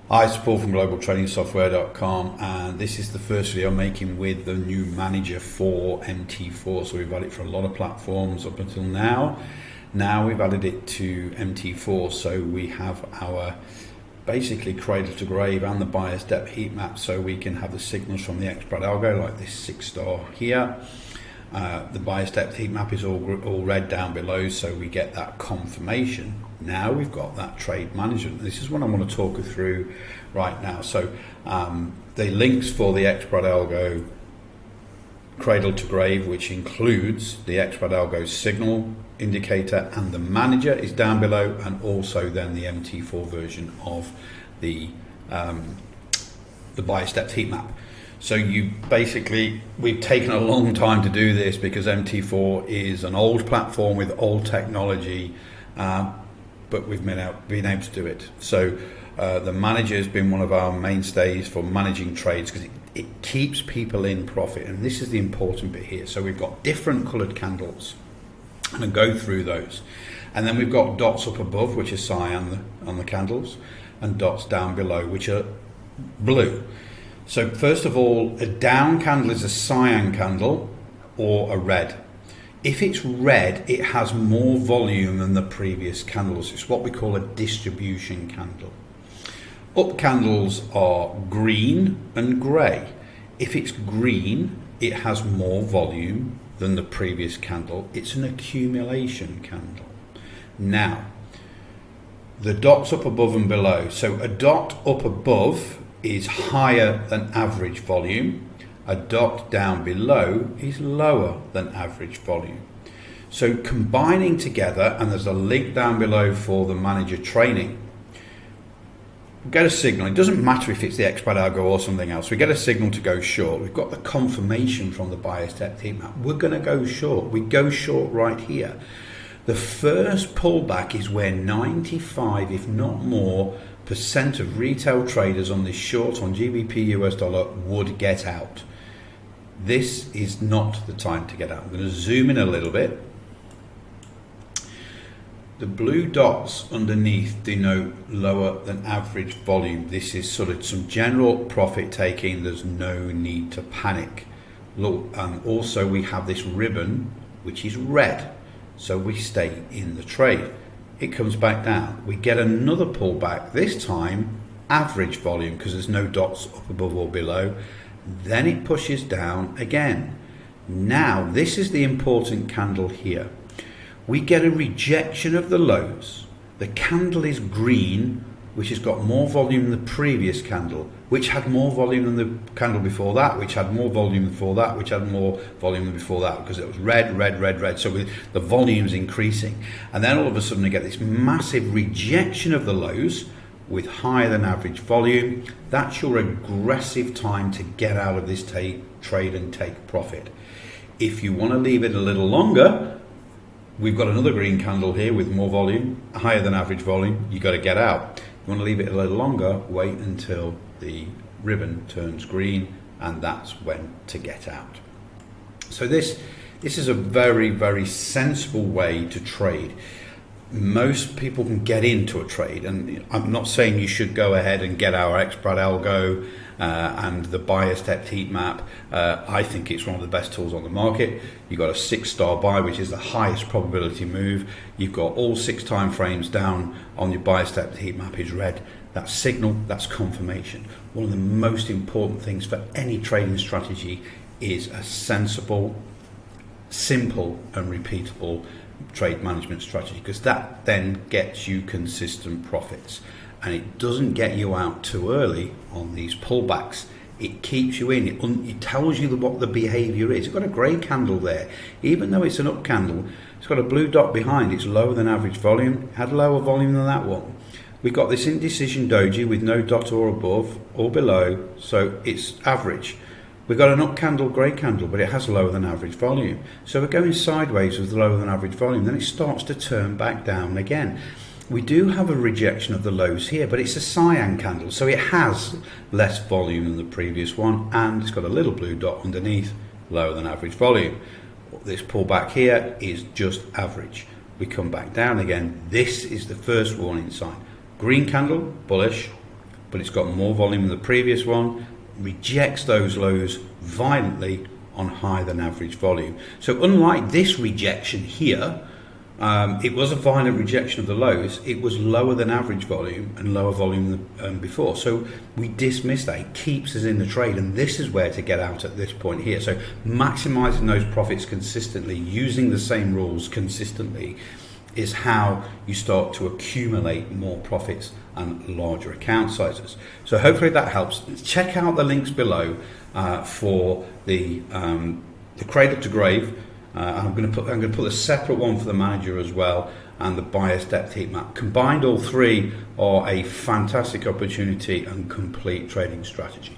Hi, it's Paul from globaltradingsoftware.com, and this is the first video I'm making with the new manager for MT4. So we've had it for a lot of platforms up until now. Now we've added it to MT4, so we have our basically cradle to grave and the BIAS Depth Heatmap, so we can have the signals from the xBratAlgo like this 6-star here. The BIAS Depth Heatmap is all red down below, so we get that confirmation. Now we've got that trade management. This is what I want to talk you through right now. So the links for the xBratAlgo cradle to grave, which includes the xBratAlgo signal indicator and the manager, is down below, and also then the MT4 version of the BIAS Depth Heatmap. So we've taken a long time to do this because MT4 is an old platform with old technology, but we've been able to do it. So the manager has been one of our mainstays for managing trades because it keeps people in profit, and this is the important bit here. So we've got different colored candles, and I'll go through those, and then we've got dots up above, which are cyan on the candles, and dots down below, which are blue. So first of all, a down candle is a cyan candle or a red. If it's red, it has more volume than the previous candles. It's what we call a distribution candle. Up candles are green and grey. If it's green, it has more volume than the previous candle. It's an accumulation candle. Now, the dots up above and below. So a dot up above is higher than average volume. A dot down below is lower than average volume. So combining together, and there's a link down below for the manager training, we get a signal. It doesn't matter if it's the xBratAlgo or something else. We get a signal to go short. We've got the confirmation from the BIAS Depth Heatmap. We're going to go short. We go short right here. The first pullback is where 95, if not more, % of retail traders on this short on GBP US dollar would get out. This is not the time to get out. I'm going to zoom in a little bit. The blue dots underneath denote lower than average volume. This is sort of some general profit taking. There's no need to panic. Look, and also we have this ribbon which is red, so we stay in the trade. It comes back down. We get another pullback, this time average volume because there's no dots up above or below. Then it pushes down again. Now this is the important candle here. We get a rejection of the lows. The candle is green, which has got more volume than the previous candle, which had more volume than the candle before that, which had more volume before that, which had more volume than before that, because it was red, red, red, red. So the volume's increasing. And then all of a sudden you get this massive rejection of the lows with higher than average volume. That's your aggressive time to get out of this trade and take profit. If you want to leave it a little longer, we've got another green candle here with more volume, higher than average volume. You got to get out. You want to leave it a little longer, wait until the ribbon turns green, and that's when to get out. So this is a very, very sensible way to trade. Most people can get into a trade, and I'm not saying you should go ahead and get our xBratAlgo and the BIAS Depth Heatmap. I think it's one of the best tools on the market. You've got a 6-star buy, which is the highest probability move. You've got all 6 time frames down on your BIAS Depth Heatmap is red. That's signal, that's confirmation. One of the most important things for any trading strategy is a sensible, simple and repeatable trade management strategy, because that then gets you consistent profits, and it doesn't get you out too early on these pullbacks. It keeps you in. It tells you what the behavior is. It's got a grey candle there, even though it's an up candle. It's got a blue dot behind. It's lower than average volume. It had lower volume than that one. We've got this indecision doji with no dot or above or below, so it's average. We've got an up candle, grey candle, but it has lower than average volume. So we're going sideways with lower than average volume. Then it starts to turn back down again. We do have a rejection of the lows here, but it's a cyan candle, so it has less volume than the previous one, and it's got a little blue dot underneath, lower than average volume. This pullback here is just average. We come back down again. This is the first warning sign. Green candle, bullish, but it's got more volume than the previous one, rejects those lows violently on higher than average volume. So unlike this rejection here, it was a violent rejection of the lows. It was lower than average volume and lower volume than before. So we dismiss that. It keeps us in the trade, and this is where to get out at this point here. So maximizing those profits consistently, using the same rules consistently, is how you start to accumulate more profits and larger account sizes. So hopefully that helps. Check out the links below for the cradle to grave. I'm going to put a separate one for the manager as well, and the BIAS Depth Heatmap. Combined, all three are a fantastic opportunity and complete trading strategy.